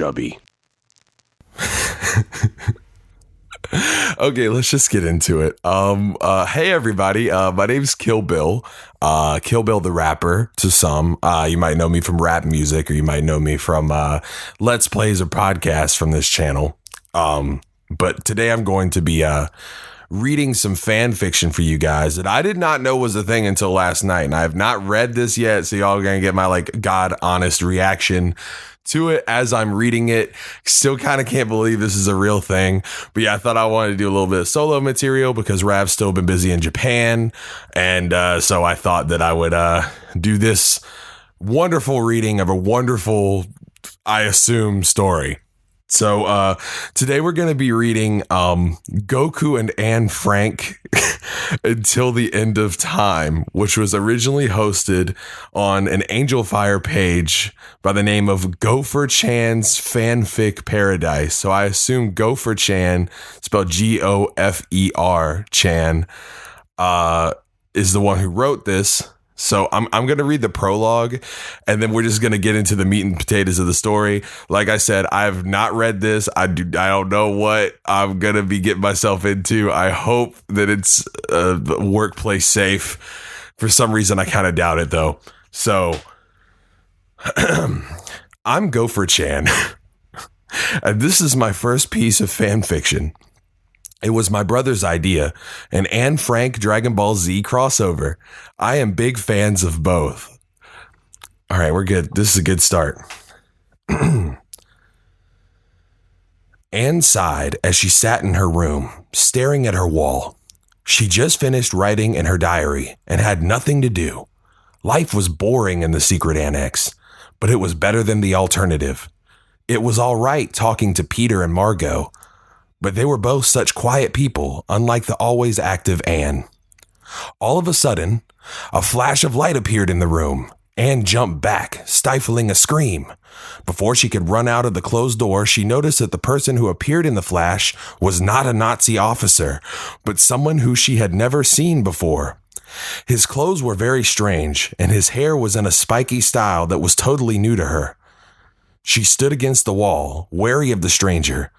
chubby. Okay, let's just get into it. Hey everybody, my name's Kill Bill. Kill Bill the rapper to some. You might know me from rap music, or you might know me from Let's Plays or podcasts from this channel. But today I'm going to be reading some fan fiction for you guys that I did not know was a thing until last night, and I have not read this yet, so y'all are gonna get my God honest reaction to it as I'm reading it. Still kind of can't believe this is a real thing, but yeah, I thought I wanted to do a little bit of solo material because Rav's still been busy in Japan, and so I thought that I would do this wonderful reading of a wonderful, I assume, story. So today we're going to be reading Goku and Anne Frank Until the End of Time, which was originally hosted on an Angel Fire page by the name of Gofer-chan's Fanfic Paradise. So I assume Gofer-chan, spelled Gofer Chan, is the one who wrote this. So I'm going to read the prologue, and then we're just going to get into the meat and potatoes of the story. Like I said, I have not read this. I don't know what I'm going to be getting myself into. I hope that it's workplace safe. For some reason, I kind of doubt it, though. So I'm Gofer-chan, and this is my first piece of fan fiction. It was my brother's idea, an Anne Frank Dragon Ball Z crossover. I am big fans of both. All right, we're good. This is a good start. Anne sighed as she sat in her room, staring at her wall. She just finished writing in her diary and had nothing to do. Life was boring in the secret annex, but it was better than the alternative. It was all right talking to Peter and Margot, but they were both such quiet people, unlike the always active Anne. All of a sudden, a flash of light appeared in the room. Anne jumped back, stifling a scream. Before she could run out of the closed door, she noticed that the person who appeared in the flash was not a Nazi officer, but someone who she had never seen before. His clothes were very strange, and his hair was in a spiky style that was totally new to her. She stood against the wall, wary of the stranger,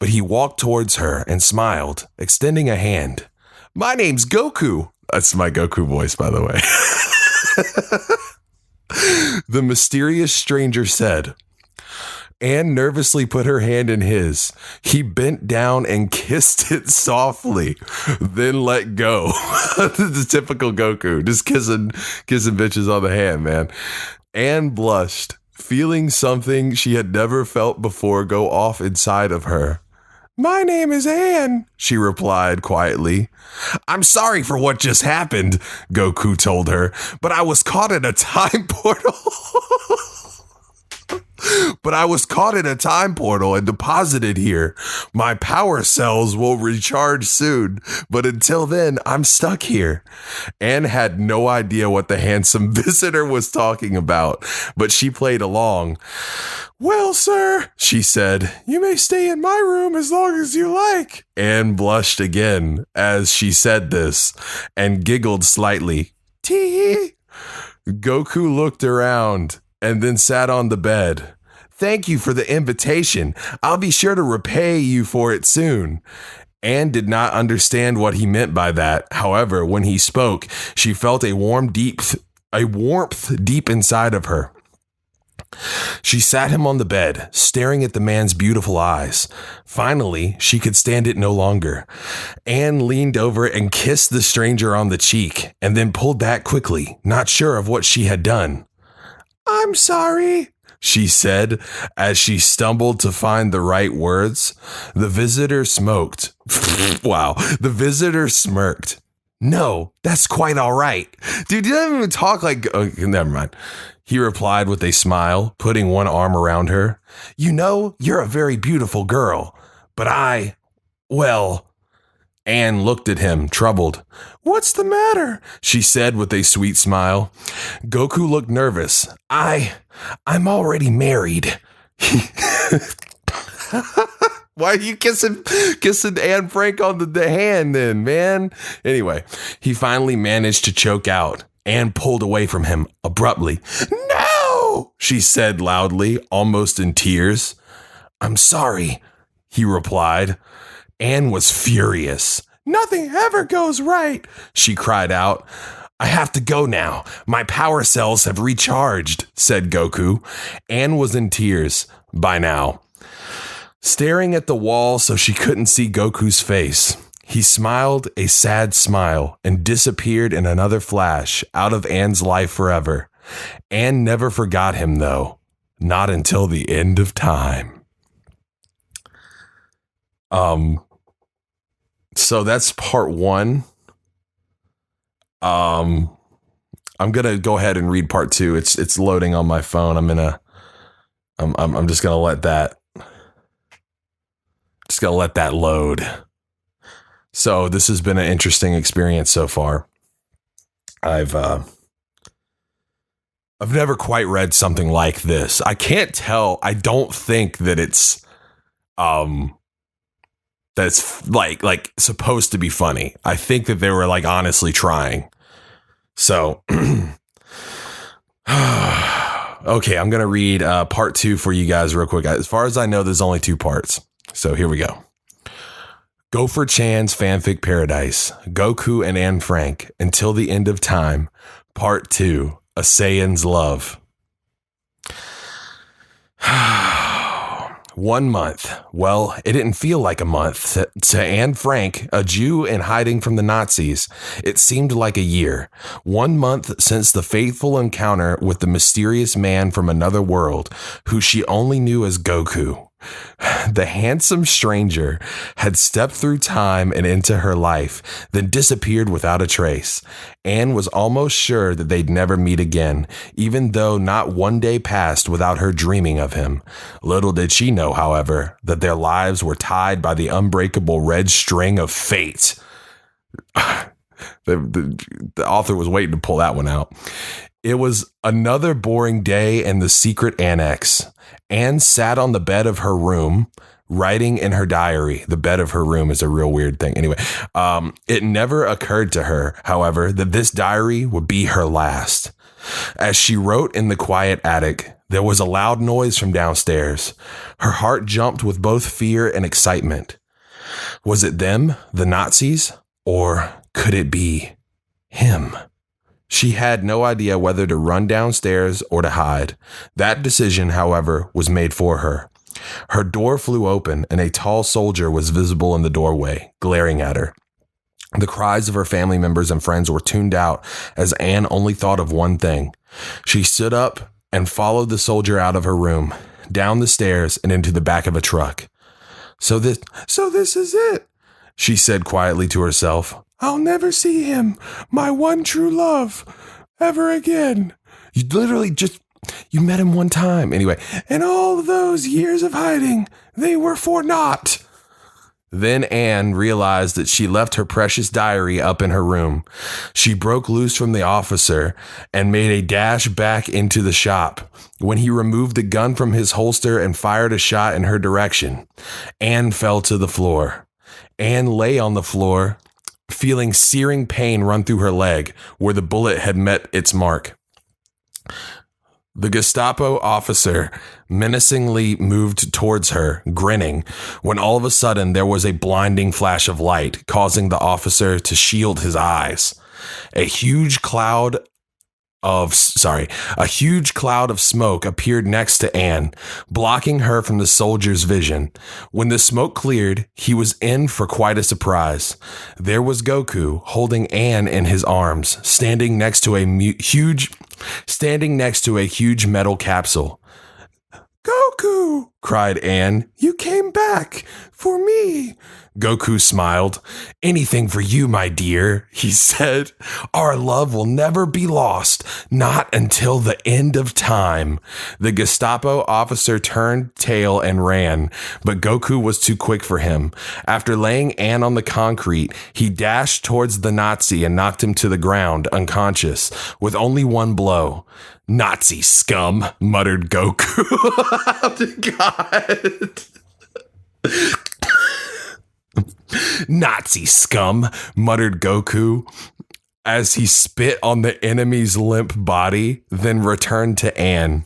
but he walked towards her and smiled, extending a hand. "My name's Goku." That's my Goku voice, by the way. The mysterious stranger said. Anne nervously put her hand in his. He bent down and kissed it softly, then let go. The typical Goku, just kissing bitches on the hand, man. Anne blushed, feeling something she had never felt before go off inside of her. "My name is Anne," she replied quietly. "I'm sorry for what just happened," Goku told her, "but I was caught in a time portal." And deposited here. My power cells will recharge soon, but until then, I'm stuck here." Anne had no idea what the handsome visitor was talking about, but she played along. "Well, sir," she said, "you may stay in my room as long as you like." Anne blushed again as she said this and giggled slightly. "Tee." Goku looked around and then sat on the bed. "Thank you for the invitation. I'll be sure to repay you for it soon." Anne did not understand what he meant by that. However, when he spoke, she felt a warmth deep inside of her. She sat him on the bed, staring at the man's beautiful eyes. Finally, she could stand it no longer. Anne leaned over and kissed the stranger on the cheek, and then pulled back quickly, not sure of what she had done. "I'm sorry," she said as she stumbled to find the right words. The visitor smoked. Wow. The visitor smirked. "No, that's quite all right. Dude, you don't even talk like..." Oh, never mind. He replied with a smile, putting one arm around her. "You know, you're a very beautiful girl, but well..." Anne looked at him, troubled. "What's the matter?" she said with a sweet smile. Goku looked nervous. I'm already married." Why are you kissing Anne Frank on the hand then, man? Anyway, he finally managed to choke out. Anne pulled away from him abruptly. "No!" she said loudly, almost in tears. I'm sorry, he replied. Anne was furious. Nothing ever goes right, she cried out. I have to go now. My power cells have recharged, said Goku. Anne was in tears by now, staring at the wall so she couldn't see Goku's face. He smiled a sad smile and disappeared in another flash out of Anne's life forever. Anne never forgot him, though. Not until the end of time. So that's part one. I'm gonna go ahead and read part two. It's loading on my phone. I'm just gonna let that load. So this has been an interesting experience so far. I've never quite read something like this. I can't tell. I don't think that it's that's like supposed to be funny. I think that they were like honestly trying. So okay, I'm gonna read part two for you guys real quick. As far as I know, there's only 2 parts. So here we go. Gofer-chan's Fanfic Paradise, Goku and Anne Frank, Until the End of Time, Part 2, A Saiyan's Love. 1 month. Well, it didn't feel like a month. To Anne Frank, a Jew in hiding from the Nazis, it seemed like a year. 1 month since the fateful encounter with the mysterious man from another world, who she only knew as Goku. The handsome stranger had stepped through time and into her life, then disappeared without a trace. Anne was almost sure that they'd never meet again, even though not one day passed without her dreaming of him. Little did she know, however, that their lives were tied by the unbreakable red string of fate. The author was waiting to pull that one out. It was another boring day in the secret annex. Anne sat on the bed of her room, writing in her diary. The bed of her room is a real weird thing. Anyway, it never occurred to her, however, that this diary would be her last. As she wrote in the quiet attic, there was a loud noise from downstairs. Her heart jumped with both fear and excitement. Was it them, the Nazis, or could it be him? She had no idea whether to run downstairs or to hide. That decision, however, was made for her. Her door flew open and a tall soldier was visible in the doorway, glaring at her. The cries of her family members and friends were tuned out as Anne only thought of one thing. She stood up and followed the soldier out of her room, down the stairs and into the back of a truck. So this is it, she said quietly to herself. I'll never see him, my one true love, ever again. You met him one time. Anyway, and all those years of hiding, they were for naught. Then Anne realized that she left her precious diary up in her room. She broke loose from the officer and made a dash back into the shop. When he removed the gun from his holster and fired a shot in her direction, Anne fell to the floor. Anne lay on the floor, feeling searing pain run through her leg where the bullet had met its mark. The Gestapo officer menacingly moved towards her, grinning, when all of a sudden there was a blinding flash of light, causing the officer to shield his eyes. A huge cloud of smoke appeared next to Anne, blocking her from the soldier's vision. When the smoke cleared, he was in for quite a surprise. There was Goku holding Anne in his arms, standing next to a huge metal capsule. Goku, cried Anne, you came back for me. Goku smiled. Anything for you, my dear, he said. Our love will never be lost, not until the end of time. The Gestapo officer turned tail and ran, but Goku was too quick for him. After laying Anne on the concrete, he dashed towards the Nazi and knocked him to the ground, unconscious, with only one blow. Nazi scum, muttered Goku. God. Nazi scum, muttered Goku as he spit on the enemy's limp body, then returned to Anne.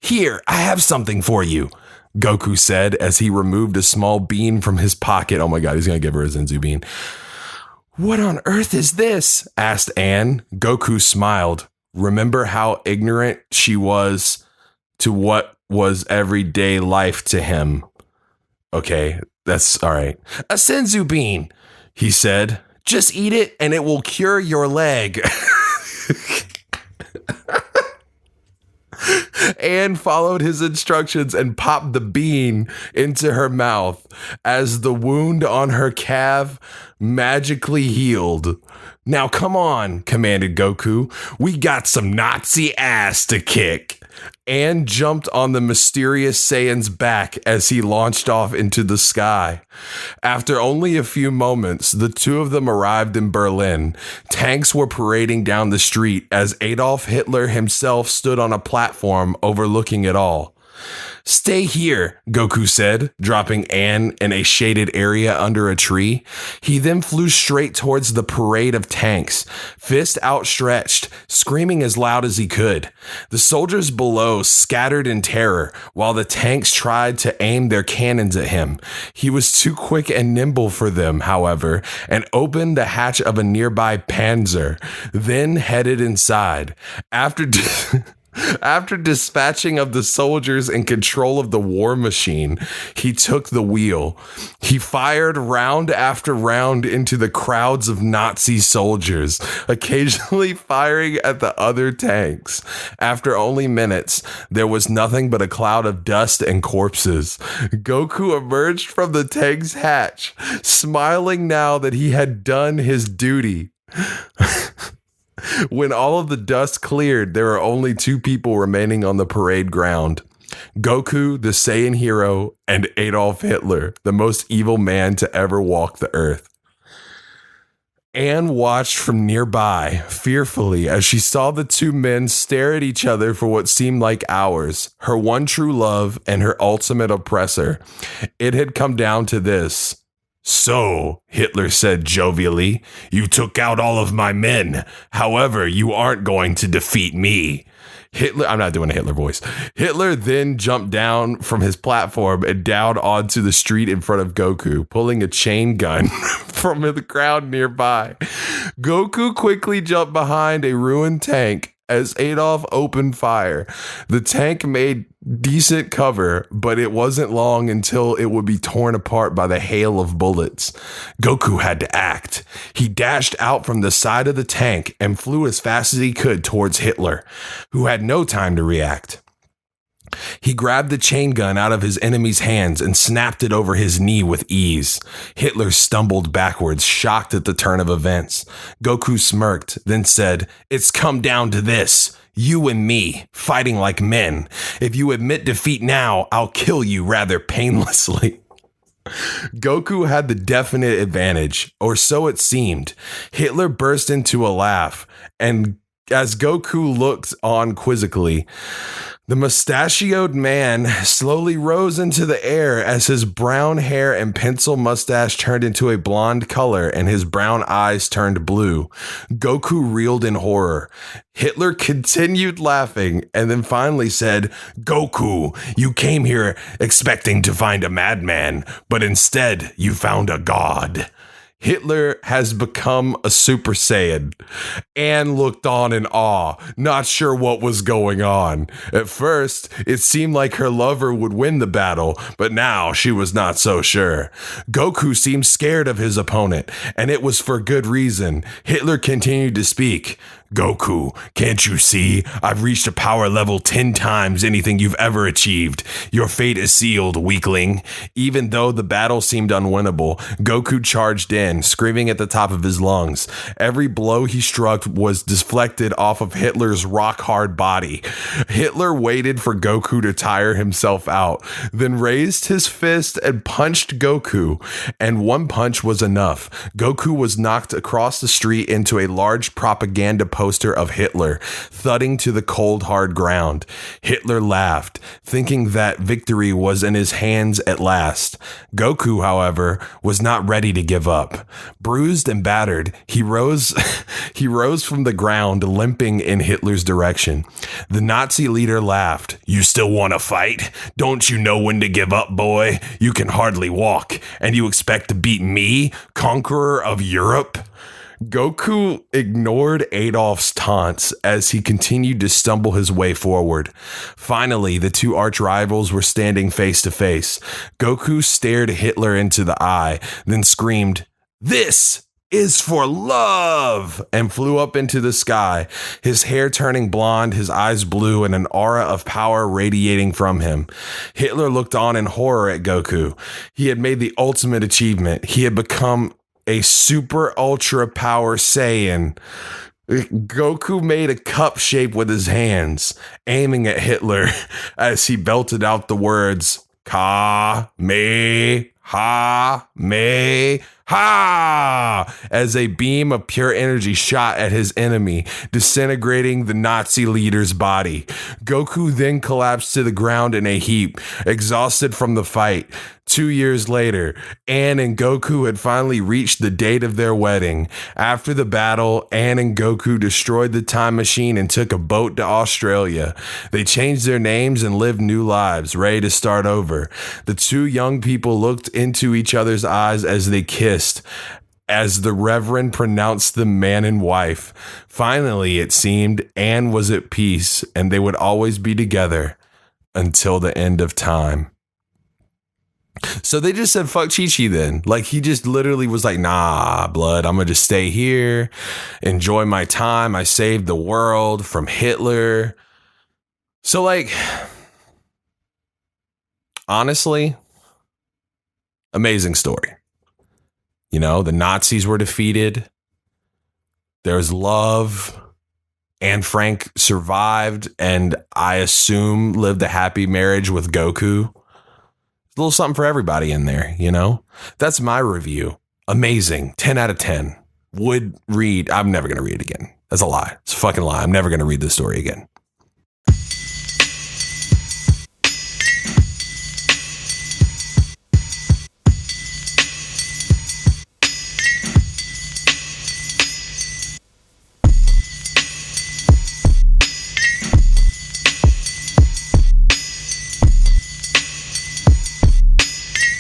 Here, I have something for you. Goku said as he removed a small bean from his pocket. Oh my God, he's going to give her a Zenzu bean. What on earth is this? Asked Anne. Goku smiled. Remember how ignorant she was to what was everyday life to him. Okay, that's all right. A Senzu bean, he said. Just eat it and it will cure your leg. Anne followed his instructions and popped the bean into her mouth as the wound on her calf magically healed. Now come on, commanded Goku. We got some Nazi ass to kick. Anne jumped on the mysterious Saiyan's back as he launched off into the sky. After only a few moments, the two of them arrived in Berlin. Tanks were parading down the street as Adolf Hitler himself stood on a platform overlooking it all. Stay here, Goku said, dropping Anne in a shaded area under a tree. He then flew straight towards the parade of tanks, fist outstretched, screaming as loud as he could. The soldiers below scattered in terror while the tanks tried to aim their cannons at him. He was too quick and nimble for them, however, and opened the hatch of a nearby Panzer, then headed inside. After dispatching of the soldiers in control of the war machine, he took the wheel. He fired round after round into the crowds of Nazi soldiers, occasionally firing at the other tanks. After only minutes, there was nothing but a cloud of dust and corpses. Goku emerged from the tank's hatch, smiling now that he had done his duty. When all of the dust cleared, there were only two people remaining on the parade ground. Goku, the Saiyan hero, and Adolf Hitler, the most evil man to ever walk the earth. Anne watched from nearby, fearfully, as she saw the two men stare at each other for what seemed like hours, her one true love and her ultimate oppressor. It had come down to this. So, Hitler said jovially, you took out all of my men. However, you aren't going to defeat me. I'm not doing a Hitler voice. Hitler then jumped down from his platform and down onto the street in front of Goku, pulling a chain gun from the crowd nearby. Goku quickly jumped behind a ruined tank as Adolf opened fire. The tank made decent cover, but it wasn't long until it would be torn apart by the hail of bullets. Goku had to act. He dashed out from the side of the tank and flew as fast as he could towards Hitler, who had no time to react. He grabbed the chain gun out of his enemy's hands and snapped it over his knee with ease. Hitler stumbled backwards, shocked at the turn of events. Goku smirked, then said, "It's come down to this. You and me, fighting like men. If you admit defeat now, I'll kill you rather painlessly." Goku had the definite advantage, or so it seemed. Hitler burst into a laugh, and as Goku looked on quizzically, the mustachioed man slowly rose into the air as his brown hair and pencil mustache turned into a blonde color and his brown eyes turned blue. Goku reeled in horror. Hitler continued laughing and then finally said, "Goku, you came here expecting to find a madman, but instead you found a god." Hitler has become a Super Saiyan. Anne looked on in awe, not sure what was going on. At first, it seemed like her lover would win the battle, but now she was not so sure. Goku seemed scared of his opponent, and it was for good reason. Hitler continued to speak. "Goku, can't you see? I've reached a power level 10 times anything you've ever achieved. Your fate is sealed, weakling." Even though the battle seemed unwinnable, Goku charged in, screaming at the top of his lungs. Every blow he struck was deflected off of Hitler's rock-hard body. Hitler waited for Goku to tire himself out, then raised his fist and punched Goku, and one punch was enough. Goku was knocked across the street into a large propaganda poster of Hitler, thudding to the cold, hard ground. Hitler laughed, thinking that victory was in his hands at last. Goku, however, was not ready to give up. Bruised and battered, he rose he rose from the ground, limping in Hitler's direction. The Nazi leader laughed. "You still want to fight? Don't you know when to give up, boy? You can hardly walk, and you expect to beat me, conqueror of Europe?" Goku ignored Adolf's taunts as he continued to stumble his way forward. Finally, the two arch rivals were standing face to face. Goku stared Hitler into the eye, then screamed, "This is for love!" and flew up into the sky, his hair turning blonde, his eyes blue, and an aura of power radiating from him. Hitler looked on in horror at Goku. He had made the ultimate achievement. He had become a super ultra power Saiyan. Goku made a cup shape with his hands, aiming at Hitler as he belted out the words, "Ka me ha me ha," as a beam of pure energy shot at his enemy, disintegrating the Nazi leader's body. Goku then collapsed to the ground in a heap, exhausted from the fight. 2 years later, Ann and Goku had finally reached the date of their wedding. After the battle, Ann and Goku destroyed the time machine and took a boat to Australia. They changed their names and lived new lives, ready to start over. The two young people looked into each other's eyes as they kissed, as the Reverend pronounced them man and wife. Finally, it seemed, Ann was at peace, and they would always be together until the end of time. So they just said, fuck Chi-Chi then. Like, he just literally was like, nah, blood, I'm going to just stay here, enjoy my time. I saved the world from Hitler. So, like, honestly, amazing story. You know, the Nazis were defeated. There's love. Anne Frank survived, and I assume lived a happy marriage with Goku. A little something for everybody in there, you know? That's my review. Amazing. 10 out of 10. Would read. I'm never going to read it again. That's a lie. It's a fucking lie. I'm never going to read this story again.